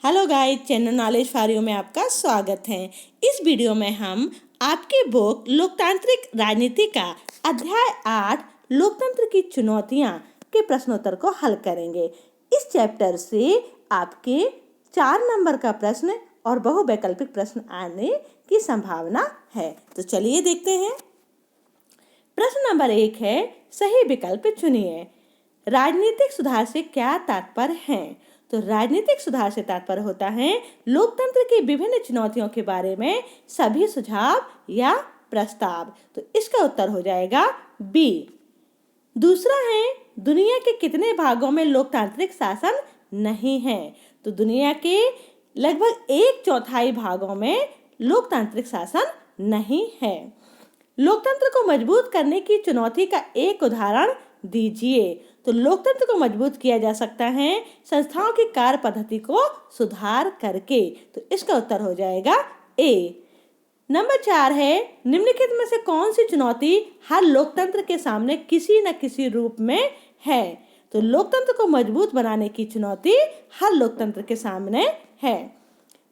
Hello guys, channel knowledge for you में आपका स्वागत है। इस वीडियो में हम आपकी बुक लोकतांत्रिक राजनीति का अध्याय 8 लोकतंत्र की चुनौतियां के प्रश्नोत्तर को हल करेंगे। इस चैप्टर से आपके 4 नंबर का प्रश्न और बहुवैकल्पिक प्रश्न आने की संभावना है। तो चलिए देखते हैं। प्रश्न नंबर 1 है, सही विकल्प चुनिए। राजनीतिक सुधार से क्या तात्पर्य है? तो राजनीतिक सुधार से तात्पर्य होता है लोकतंत्र की विभिन्न चुनौतियों के बारे में सभी सुझाव या प्रस्ताव। तो इसका उत्तर हो जाएगा बी। दूसरा है, दुनिया के कितने भागों में लोकतांत्रिक शासन नहीं है? तो दुनिया के लगभग 1/4 भागों में लोकतांत्रिक शासन नहीं है। लोकतंत्र को मजबूत करने की चुनौती का एक उदाहरण दीजिए। तो लोकतंत्र को मजबूत किया जा सकता है संस्थाओं की कार्य पद्धति को सुधार करके। तो इसका उत्तर हो जाएगा ए। नंबर 4 है, निम्नलिखित में से कौन सी चुनौती हर लोकतंत्र के सामने किसी न किसी रूप में है? तो लोकतंत्र को मजबूत बनाने की चुनौती हर लोकतंत्र के सामने है।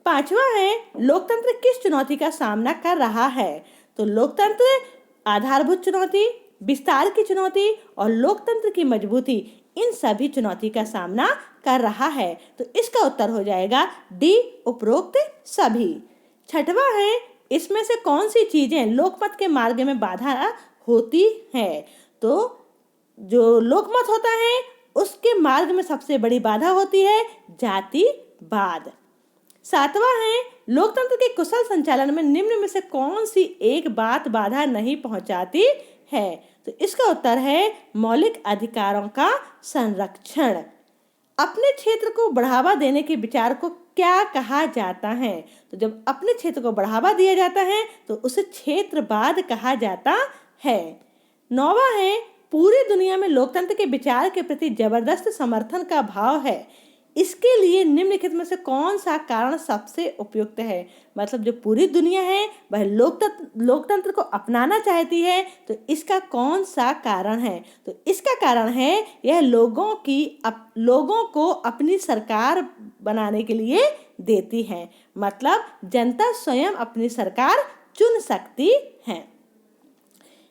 5वां है, लोकतंत्र किस चुनौती का सामना कर रहा है? तो लोकतंत्र आधारभूत चुनौती, विस्तार की चुनौती और लोकतंत्र की मजबूती, इन सभी चुनौती का सामना कर रहा है। तो इसका उत्तर हो जाएगा डी, उपरोक्त सभी। 6वां है, इसमें से कौन सी चीजें लोकमत के मार्ग में बाधा होती है? तो जो लोकमत होता है उसके मार्ग में सबसे बड़ी बाधा होती है जातिवाद। 7वां है, लोकतंत्र के कुशल संचालन में निम्न में से कौन सी एक बात बाधा नहीं पहुंचाती है? तो इसका उत्तर है मौलिक अधिकारों का संरक्षण। अपने क्षेत्र को बढ़ावा देने के विचार को क्या कहा जाता है? तो जब अपने क्षेत्र को बढ़ावा दिया जाता है तो उसे क्षेत्रवाद कहा जाता है। 9वां है, पूरी दुनिया में लोकतंत्र के विचार के प्रति जबरदस्त समर्थन का भाव है। इसके लिए निम्नलिखित में से कौन सा कारण सबसे उपयुक्त है? मतलब जो पूरी दुनिया है वह लोकतंत्र को अपनाना चाहती है, तो इसका कौन सा कारण है? तो इसका कारण है यह लोगों को अपनी सरकार बनाने के लिए देती है। मतलब जनता स्वयं अपनी सरकार चुन सकती है।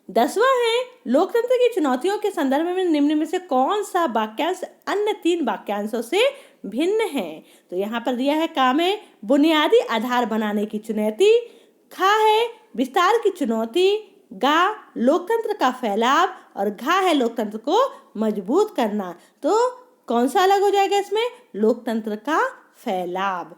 10वां है, लोकतंत्र की चुनौतियों के संदर्भ में निम्न में से कौन सा वाक्यांश अन्य 3 वाक्यांशों से भिन्न है? तो यहाँ पर दिया है, का में बुनियादी आधार बनाने की चुनौती, खा है विस्तार की चुनौती, गा लोकतंत्र का फैलाव और घा है लोकतंत्र को मजबूत करना। तो कौन सा अलग हो जाएगा इसमें? लोकतंत्र का फैलाव।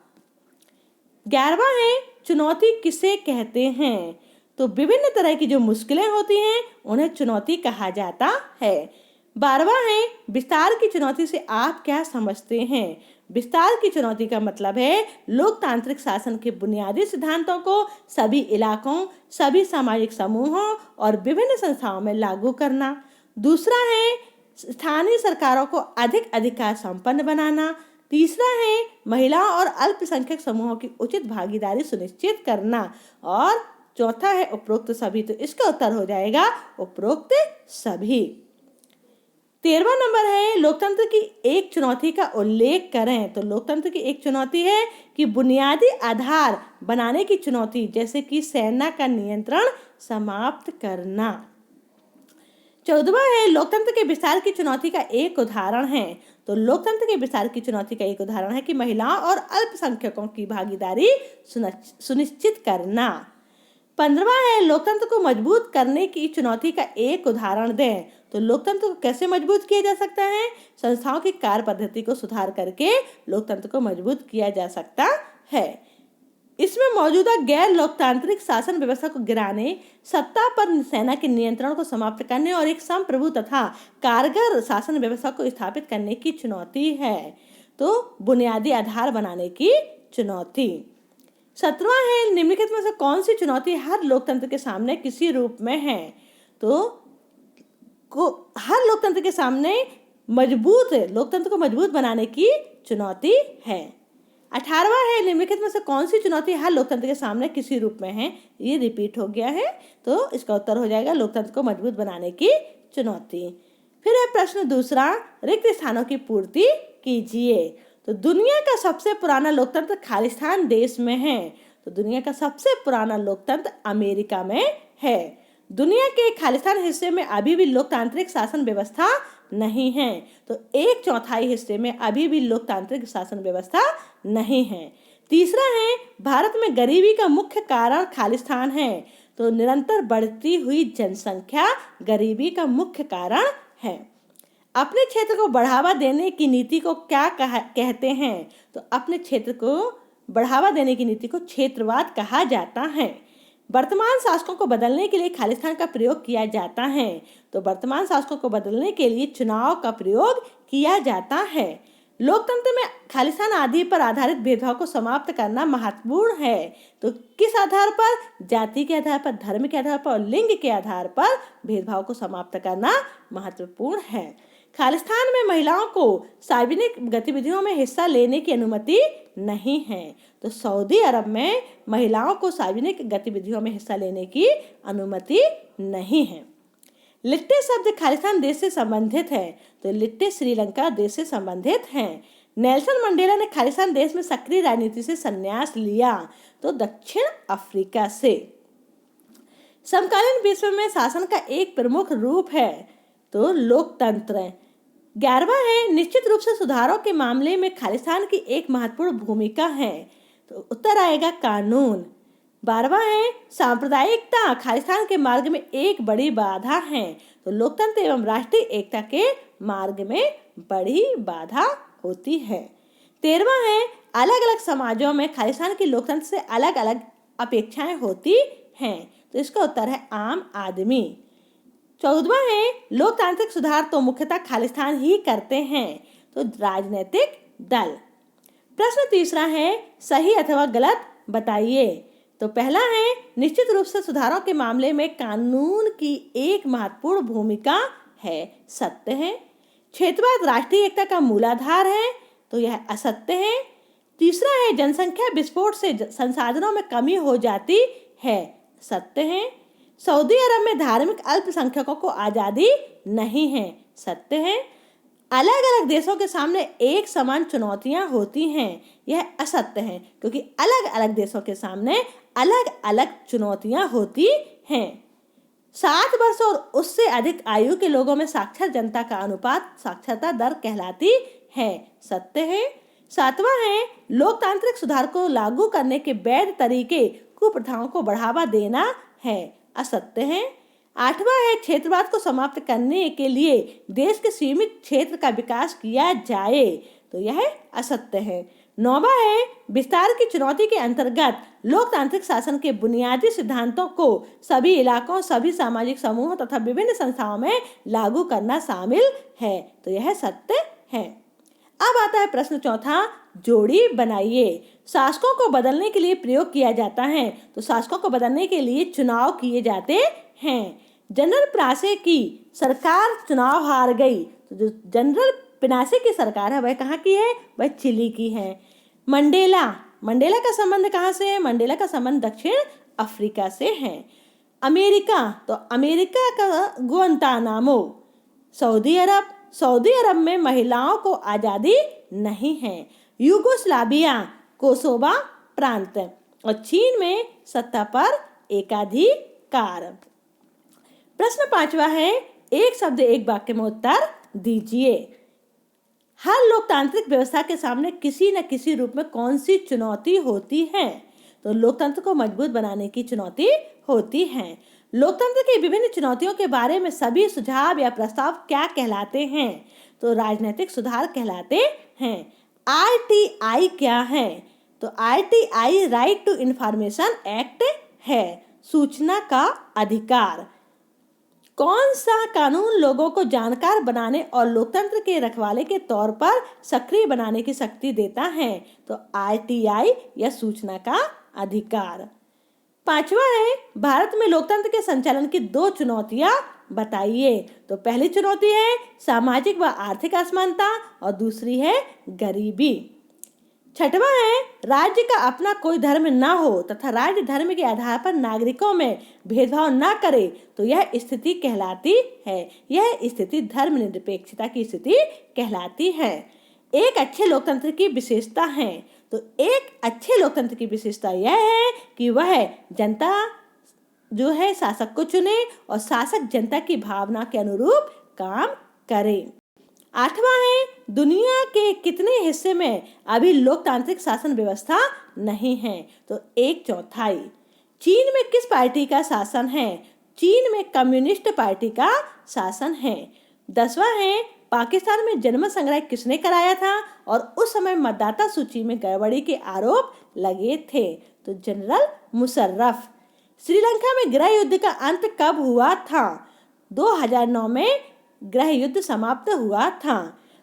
11वां है, चुनौती किसे कहते हैं? तो विभिन्न तरह की जो मुश्किलें होती हैं उन्हें चुनौती कहा जाता है। 12वां है, विस्तार की चुनौती से आप क्या समझते हैं? विस्तार की चुनौती का मतलब है लोकतांत्रिक शासन के बुनियादी सिद्धांतों को सभी इलाकों, सभी सामाजिक समूहों और विभिन्न संस्थाओं में लागू करना। दूसरा है, स्थानीय सरकारों को अधिक अधिकार संपन्न बनाना। तीसरा है, महिलाओं और अल्पसंख्यक समूहों की उचित भागीदारी सुनिश्चित करना। और चौथा है उपरोक्त सभी। तो इसका उत्तर हो जाएगा उपरोक्त सभी। 13वां नंबर है, लोकतंत्र की एक चुनौती का उल्लेख करें। तो लोकतंत्र की एक चुनौती है कि बुनियादी आधार बनाने की चुनौती, जैसे कि सेना का नियंत्रण समाप्त करना। 14वां है, लोकतंत्र के विस्तार की चुनौती का एक उदाहरण है। तो लोकतंत्र के विस्तार की चुनौती का एक उदाहरण है कि महिलाओं और अल्पसंख्यकों की भागीदारी सुनिश्चित करना। 15वां है, लोकतंत्र को मजबूत करने की चुनौती का एक उदाहरण दें। तो लोकतंत्र को कैसे मजबूत किया जा सकता है? संस्थाओं की कार्य पद्धति को सुधार करके लोकतंत्र को मजबूत किया जा सकता है। इसमें मौजूदा गैर लोकतांत्रिक शासन व्यवस्था को गिराने, सत्ता पर सेना के नियंत्रण को समाप्त करने और एक संप्रभु तथा कारगर शासन व्यवस्था को स्थापित करने की चुनौती है। तो बुनियादी आधार बनाने की चुनौती। 17वां है, निम्नलिखित में से कौन सी चुनौती हर लोकतंत्र के सामने किसी रूप में है? तो हर लोकतंत्र के सामने लोकतंत्र को मजबूत बनाने की चुनौती है। 18वां है, निम्नलिखित में से कौन सी चुनौती हर लोकतंत्र के सामने किसी रूप में है? ये रिपीट हो गया है, तो इसका उत्तर हो जाएगा लोकतंत्र को मजबूत बनाने की चुनौती। फिर है प्रश्न दूसरा, रिक्त स्थानों की पूर्ति कीजिए। तो दुनिया का सबसे पुराना लोकतंत्र खालिस्तान देश में है। तो दुनिया का सबसे पुराना लोकतंत्र अमेरिका में है। दुनिया के खालिस्तान हिस्से में अभी भी लोकतांत्रिक शासन व्यवस्था नहीं है। तो 1/4 हिस्से में अभी भी लोकतांत्रिक शासन व्यवस्था नहीं है। तीसरा है, भारत में गरीबी का मुख्य कारण खालिस्तान है। तो निरंतर बढ़ती हुई जनसंख्या गरीबी का मुख्य कारण है। अपने क्षेत्र को बढ़ावा देने की नीति को क्या कहते हैं? तो अपने क्षेत्र को बढ़ावा देने की नीति को क्षेत्रवाद कहा जाता है। वर्तमान शासकों को बदलने के लिए खालिस्तान का प्रयोग किया जाता है। तो वर्तमान शासकों को बदलने के लिए चुनाव का प्रयोग किया जाता है। लोकतंत्र में खालिस्तान आदि पर आधारित भेदभाव को समाप्त करना महत्वपूर्ण है। तो किस आधार पर? जाति के आधार पर, धर्म के आधार पर और लिंग के आधार पर भेदभाव को समाप्त करना महत्वपूर्ण है। खालिस्तान में महिलाओं को सार्वजनिक गतिविधियों में हिस्सा लेने की अनुमति नहीं है। तो सऊदी अरब में महिलाओं को सार्वजनिक गतिविधियों में हिस्सा लेने की अनुमति नहीं है। लिट्टे शब्द खालिस्तान देश से संबंधित है। तो लिट्टे श्रीलंका देश से संबंधित हैं। नेल्सन मंडेला ने खालिस्तान देश में सक्रिय राजनीति से संन्यास लिया। तो दक्षिण अफ्रीका से। समकालीन विश्व में शासन का एक प्रमुख रूप है तो लोकतंत्र। 11वां है, निश्चित रूप से सुधारों के मामले में खालिस्तान की एक महत्वपूर्ण भूमिका है। तो उत्तर आएगा कानून। 12वां है, सांप्रदायिकता खालिस्तान के मार्ग में एक बड़ी बाधा है। तो लोकतंत्र एवं राष्ट्रीय एकता के मार्ग में बड़ी बाधा होती है। 13वां है, अलग अलग समाजों में खालिस्तान की लोकतंत्र से अलग अलग अपेक्षाएं होती हैं। तो इसका उत्तर है आम आदमी। 14वां है, लोकतांत्रिक सुधार तो मुख्यतः खालिस्तान ही करते हैं। तो राजनीतिक दल। प्रश्न तीसरा है, सही अथवा गलत बताइए। तो पहला है, निश्चित रूप से सुधारों के मामले में कानून की एक महत्वपूर्ण भूमिका है, सत्य है। क्षेत्रवाद राष्ट्रीय एकता का मूलाधार है। तो यह असत्य है। तीसरा है, जनसंख्या विस्फोट से संसाधनों में कमी हो जाती है, सत्य है। सऊदी अरब में धार्मिक अल्पसंख्यकों को आज़ादी नहीं है, सत्य है। अलग अलग देशों के सामने एक समान चुनौतियां होती हैं, यह असत्य है, क्योंकि अलग अलग देशों के सामने अलग अलग चुनौतियां होती हैं। 7 वर्ष और उससे अधिक आयु के लोगों में साक्षर जनता का अनुपात साक्षरता दर कहलाती है, सत्य है। 7वां है, लोकतांत्रिक सुधार को लागू करने के वैध तरीके कुप्रथाओं को बढ़ावा देना है, असत्य है। 8वां है, क्षेत्रवाद को समाप्त करने के लिए देश के सीमित क्षेत्र का विकास किया जाए। तो यह असत्य है। 9वां है, विस्तार की चुनौती के अंतर्गत लोकतांत्रिक शासन के बुनियादी सिद्धांतों को सभी इलाकों, सभी सामाजिक समूहों तथा विभिन्न संस्थाओं में लागू करना शामिल है। तो यह सत्य है। अब आता है प्रश्न चौथा, जोड़ी बनाइए। शासकों को बदलने के लिए प्रयोग किया जाता है। तो शासकों को बदलने के लिए चुनाव किए जाते हैं। जनरल पिनासे की सरकार चुनाव हार गई। तो जो जनरल पिनासे की सरकार है वह कहाँ की है? वह चिली की है। मंडेला का संबंध कहाँ से है? मंडेला का संबंध दक्षिण अफ्रीका से है। अमेरिका, तो अमेरिका का गुआंतानामो। सऊदी अरब में महिलाओं को आज़ादी नहीं है। यूगोस्लाविया, कोसोवा प्रांत और चीन में सत्ता पर एकाधिकार। प्रश्न 5वां है, एक शब्द एक वाक्य में उत्तर दीजिए। हर लोकतांत्रिक व्यवस्था के सामने किसी न किसी रूप में कौन सी चुनौती होती है? तो लोकतंत्र को मजबूत बनाने की चुनौती होती है। लोकतंत्र की विभिन्न चुनौतियों के बारे में सभी सुझाव या प्रस्ताव क्या कहलाते हैं? तो राजनीतिक सुधार कहलाते हैं। RTI क्या है? तो RTI right to information act है, सूचना का अधिकार। कौन सा कानून लोगों को जानकार बनाने और लोकतंत्र के रखवाले के तौर पर सक्रिय बनाने की शक्ति देता है? तो RTI या सूचना का अधिकार। 5वां है, भारत में लोकतंत्र के संचालन की 2 चुनौतियां बताइए। तो पहली चुनौती है सामाजिक व आर्थिक असमानता और दूसरी है गरीबी। 6वां है, राज्य का अपना कोई धर्म न हो तथा राज्य धर्म के आधार पर नागरिकों में भेदभाव न करे। तो यह स्थिति कहलाती है, यह स्थिति धर्मनिरपेक्षता की स्थिति कहलाती है। एक अच्छे लोकतंत्र की विशेषता है। तो एक अच्छे लोकतंत्र की विशेषता यह है कि वह जनता जो है शासक को चुने और शासक जनता की भावना के अनुरूप काम करे। 8वां है, दुनिया के कितने हिस्से में अभी लोकतांत्रिक शासन व्यवस्था नहीं है? तो 1/4। चीन में किस पार्टी का शासन है? चीन में कम्युनिस्ट पार्टी का शासन है। 10वां है, पाकिस्तान में जनमत संग्रह किसने कराया था और उस समय मतदाता सूची में गड़बड़ी के आरोप लगे थे? तो जनरल मुशर्रफ। श्रीलंका में गृह युद्ध का अंत कब हुआ था? 2009 में गृह युद्ध समाप्त हुआ था।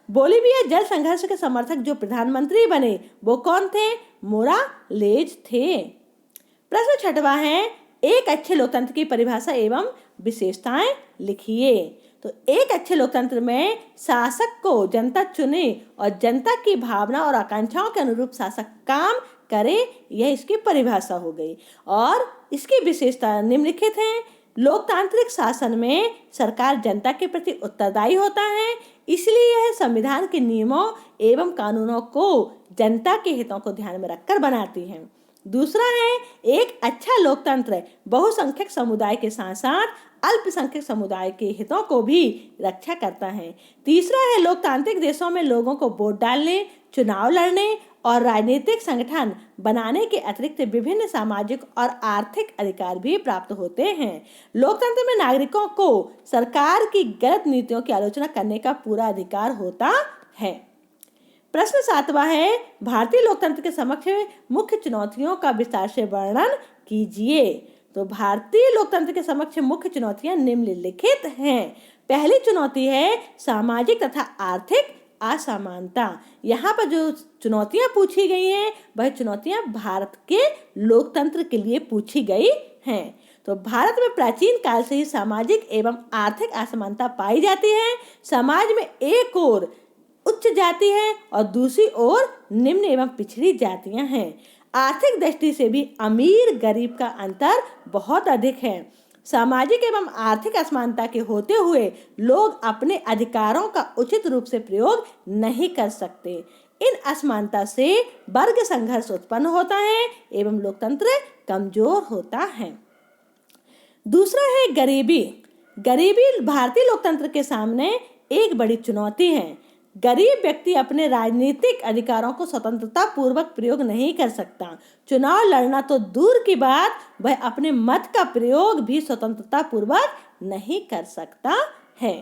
बोलीविया जल संघर्ष के समर्थक जो प्रधानमंत्री बने वो कौन थे? मोरालेज थे। प्रश्न 6वां है, एक अच्छे लोकतंत्र की परिभाषा एवं विशेषताएं लिखिए। तो एक अच्छे लोकतंत्र में शासक को जनता चुने और जनता की भावना और आकांक्षाओं के अनुरूप शासक काम करे, यह इसकी परिभाषा हो गई। और इसकी विशेषता निम्नलिखित हैं। लोकतांत्रिक शासन में सरकार जनता के प्रति उत्तरदायी होता है, इसलिए यह संविधान के नियमों एवं कानूनों को जनता के हितों को ध्यान में रखकर बनाती है। दूसरा है, एक अच्छा लोकतंत्र बहुसंख्यक समुदाय के साथ साथ अल्पसंख्यक समुदाय के हितों को भी रक्षा करता है। तीसरा है, लोकतांत्रिक देशों में लोगों को वोट डालने, चुनाव लड़ने और राजनीतिक संगठन बनाने के अतिरिक्त विभिन्न सामाजिक और आर्थिक अधिकार भी प्राप्त होते हैं। लोकतंत्र में नागरिकों को सरकार की गलत नीतियों की आलोचना करने का पूरा अधिकार होता है। प्रश्न 7वां है, भारतीय लोकतंत्र के समक्ष मुख्य चुनौतियों का विस्तार से वर्णन कीजिए। तो भारतीय लोकतंत्र के समक्ष मुख्य चुनौतियां निम्नलिखित हैं। पहली चुनौती है सामाजिक तथा आर्थिक असमानता। यहाँ पर जो चुनौतियां पूछी गई हैं वह चुनौतियां भारत के लोकतंत्र के लिए पूछी गई हैं। तो भारत में प्राचीन काल से ही सामाजिक एवं आर्थिक असमानता पाई जाती है। समाज में एक ओर उच्च जाति है और दूसरी ओर निम्न एवं पिछड़ी जातियां हैं। आर्थिक दृष्टि से भी अमीर गरीब का अंतर बहुत अधिक है। सामाजिक एवं आर्थिक असमानता के होते हुए लोग अपने अधिकारों का उचित रूप से प्रयोग नहीं कर सकते। इन असमानता से वर्ग संघर्ष उत्पन्न होता है एवं लोकतंत्र कमजोर होता है। दूसरा है गरीबी। गरीबी भारतीय लोकतंत्र के सामने एक बड़ी चुनौती है। गरीब व्यक्ति अपने राजनीतिक अधिकारों को स्वतंत्रता पूर्वक प्रयोग नहीं कर सकता। चुनाव लड़ना तो दूर की बात, वह अपने मत का प्रयोग भी स्वतंत्रता पूर्वक नहीं कर सकता है।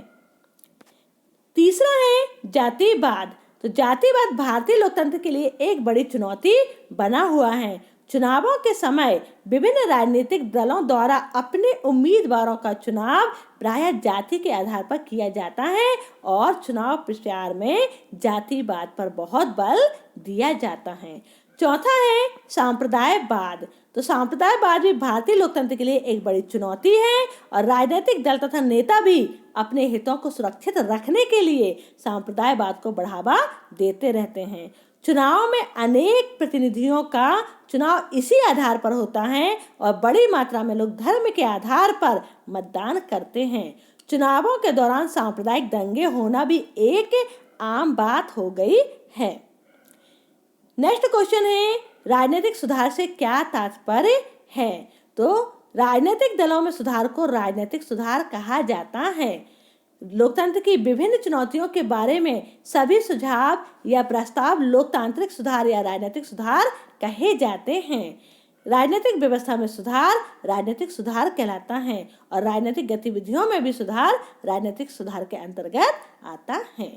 तीसरा है जातिवाद। तो जातिवाद भारतीय लोकतंत्र के लिए एक बड़ी चुनौती बना हुआ है। चुनावों के समय विभिन्न राजनीतिक दलों द्वारा अपने उम्मीदवारों का चुनाव प्रायः जाति के आधार पर किया जाता है और चुनाव प्रचार में जातिवाद पर बहुत बल दिया जाता है। चौथा है सांप्रदायवाद। तो सांप्रदायवाद भी भारतीय लोकतंत्र के लिए एक बड़ी चुनौती है और राजनीतिक दल तथा नेता भी अपने हितों को सुरक्षित रखने के लिए सांप्रदायवाद को बढ़ावा देते रहते हैं। चुनाव में अनेक प्रतिनिधियों का चुनाव इसी आधार पर होता है और बड़ी मात्रा में लोग धर्म के आधार पर मतदान करते हैं। चुनावों के दौरान सांप्रदायिक दंगे होना भी एक आम बात हो गई है। नेक्स्ट क्वेश्चन है, राजनीतिक सुधार से क्या तात्पर्य है? तो राजनीतिक दलों में सुधार को राजनीतिक सुधार कहा जाता है। लोकतंत्र की विभिन्न चुनौतियों के बारे में सभी सुझाव या प्रस्ताव लोकतांत्रिक सुधार या राजनीतिक सुधार कहे जाते हैं। राजनीतिक व्यवस्था में सुधार राजनीतिक सुधार कहलाता है और राजनीतिक गतिविधियों में भी सुधार राजनीतिक सुधार के अंतर्गत आता है।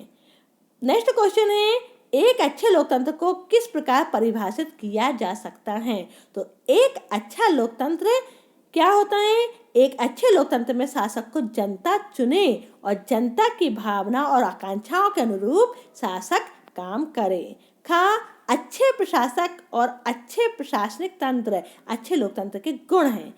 नेक्स्ट क्वेश्चन है, एक अच्छे लोकतंत्र को किस प्रकार परिभाषित किया जा सकता है? तो एक अच्छा लोकतंत्र क्या होता है? एक अच्छे लोकतंत्र में शासक को जनता चुने और जनता की भावना और आकांक्षाओं के अनुरूप शासक काम करे। अच्छे प्रशासक और अच्छे प्रशासनिक तंत्र अच्छे लोकतंत्र के गुण हैं।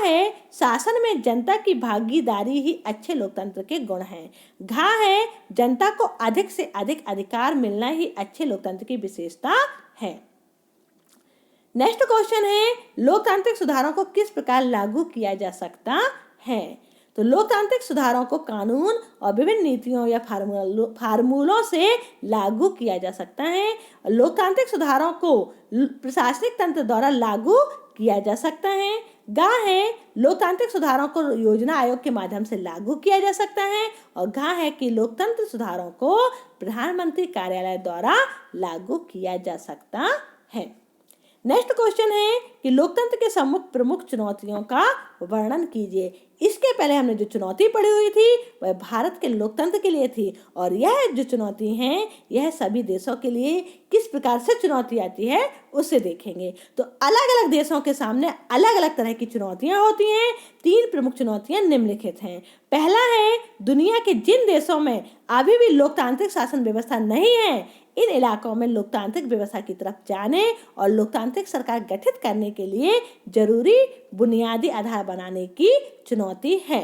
है शासन में जनता की भागीदारी ही अच्छे लोकतंत्र के गुण हैं। है जनता को अधिक से अधिक अधिकार मिलना ही अच्छे लोकतंत्र की विशेषता है। नेक्स्ट क्वेश्चन है, लोकतांत्रिक सुधारों को किस प्रकार लागू किया जा सकता है? तो लोकतांत्रिक सुधारों को कानून और विभिन्न नीतियों या फार्मूलों से लागू किया जा सकता है। लोकतांत्रिक सुधारों को प्रशासनिक तंत्र द्वारा लागू किया जा सकता है। गा है लोकतांत्रिक सुधारों को योजना आयोग के माध्यम से लागू किया जा सकता है। और घा है कि लोकतंत्र सुधारों को प्रधानमंत्री कार्यालय द्वारा लागू किया जा सकता है। नेक्स्ट क्वेश्चन है कि लोकतंत्र के प्रमुख चुनौतियों का वर्णन कीजिए। इसके पहले हमने जो चुनौती पढ़ी हुई थी वह भारत के लोकतंत्र के लिए थी, और यह जो चुनौती है यह सभी देशों के लिए किस प्रकार से चुनौती आती है उसे देखेंगे। तो अलग अलग देशों के सामने अलग अलग तरह की चुनौतियां होती हैं। 3 प्रमुख चुनौतियां निम्नलिखित हैं। पहला है, दुनिया के जिन देशों में अभी भी लोकतांत्रिक शासन व्यवस्था नहीं है, इन इलाकों में लोकतांत्रिक व्यवस्था की तरफ जाने और लोकतांत्रिक सरकार गठित करने के लिए जरूरी बुनियादी आधार बनाने की चुनौती है।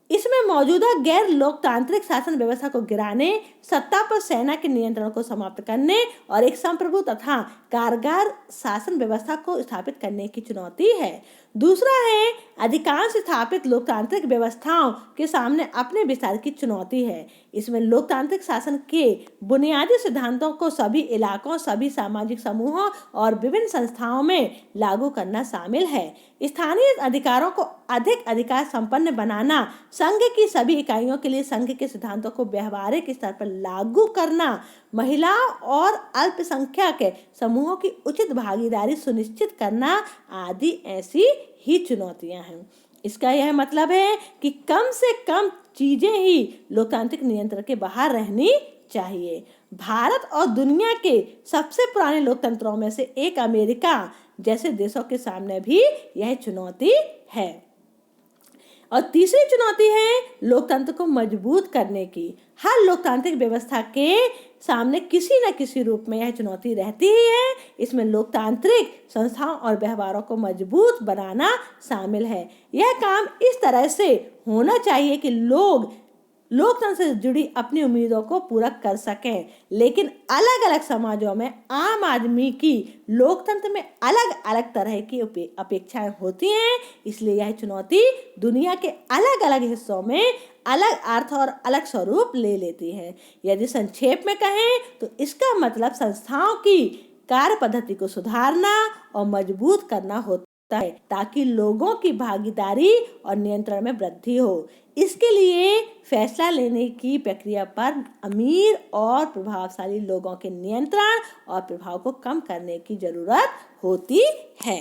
इसमें मौजूदा गैर लोकतांत्रिक शासन व्यवस्था को गिराने, सत्ता पर सेना के नियंत्रण को समाप्त करने और एक संप्रभु तथा कारगर शासन व्यवस्था को स्थापित करने की चुनौती है। दूसरा है, अधिकांश स्थापित लोकतांत्रिक व्यवस्थाओं के सामने अपने विस्तार की चुनौती है। इसमें लोकतांत्रिक शासन के बुनियादी सिद्धांतों को सभी इलाकों, सभी सामाजिक समूहों और विभिन्न संस्थाओं में लागू करना शामिल है। स्थानीय अधिकारों को अधिक अधिकार संपन्न बनाना, संघ की सभी इकाइयों के लिए संघ के सिद्धांतों को व्यवहारिक स्तर पर लागू करना, महिलाओं और अल्पसंख्यक समूहों की उचित भागीदारी सुनिश्चित करना आदि ऐसी ही चुनौतियां हैं। इसका यह मतलब है कि कम से कम चीजें ही लोकतांत्रिक नियंत्रण के बाहर रहनी चाहिए। भारत और दुनिया के सबसे पुराने लोकतंत्रों में से एक अमेरिका जैसे देशों के सामने भी यह चुनौती है। और तीसरी चुनौती है लोकतंत्र को मजबूत करने की। हर लोकतांत्रिक व्यवस्था के सामने किसी न किसी रूप में यह चुनौती रहती ही है। इसमें लोकतांत्रिक संस्थाओं और व्यवहारों को मजबूत बनाना शामिल है। यह काम इस तरह से होना चाहिए कि लोग लोकतंत्र से जुड़ी अपनी उम्मीदों को पूरा कर सकें, लेकिन अलग अलग समाजों में आम आदमी की लोकतंत्र में अलग अलग तरह की अपेक्षाएं होती हैं। इसलिए यह चुनौती दुनिया के अलग अलग हिस्सों में अलग अर्थ और अलग स्वरूप ले लेती है। यदि संक्षेप में कहें तो इसका मतलब संस्थाओं की कार्य पद्धति को सुधारना और मजबूत करना होता है ताकि लोगों की भागीदारी और नियंत्रण में वृद्धि हो। इसके लिए फैसला लेने की प्रक्रिया पर अमीर और प्रभावशाली लोगों के नियंत्रण और प्रभाव को कम करने की जरूरत होती है।